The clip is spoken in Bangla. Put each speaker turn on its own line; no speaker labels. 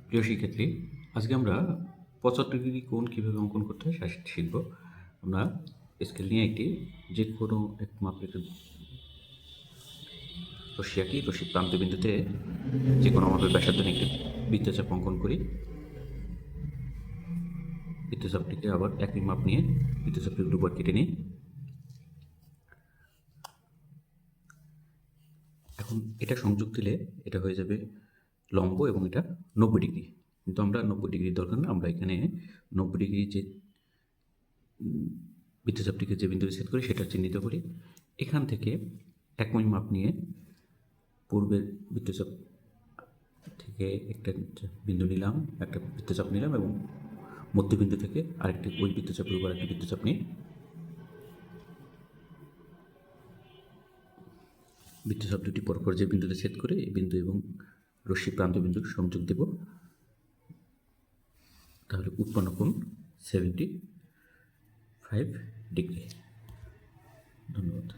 প্রিয় শিক্ষার্থী, আজকে আমরা 75 ডিগ্রি কোণ কীভাবে অঙ্কন করতে হয় শিখব। আমরা স্কেল নিয়ে যে কোনো এক মাপের রশ্মি আঁকি। রশ্মির প্রান্তবিন্দুতে যে কোনো মাপের ব্যাসার্ধ নিয়ে একটি বৃত্তচাপ অঙ্কন করি। বৃত্তচাপটিকে আবার একই মাপ নিয়ে বৃত্তচাপটির দুবার কেটে নিই। এখন এটা সংযোগ দিলে এটা হয়ে যাবে লম্ব এবং এটা 90 ডিগ্রি, কিন্তু আমরা 90 ডিগ্রির দরকার না। আমরা এখানে 90 ডিগ্রি যে বৃত্তচাপটিকে যে বিন্দুতে ছেদ করি সেটা চিহ্নিত করি। এখান থেকে একই মাপ নিয়ে পূর্বের বৃত্তচাপ থেকে একটা বিন্দু নিলাম, একটা বৃত্তচাপ নিলাম এবং মধ্যবিন্দু থেকে আরেকটি ওই বৃত্তচাপের উপর একটা বৃত্তচাপ নিই। বৃত্তচাপ দুটি পরপর যে বিন্দুতে ছেদ করে এই বিন্দু এবং রশ্মি প্রান্তবিন্দুর সংযোগ দেব। তাহলে উৎপন্ন কোণ 75 ডিগ্রি। ধন্যবাদ।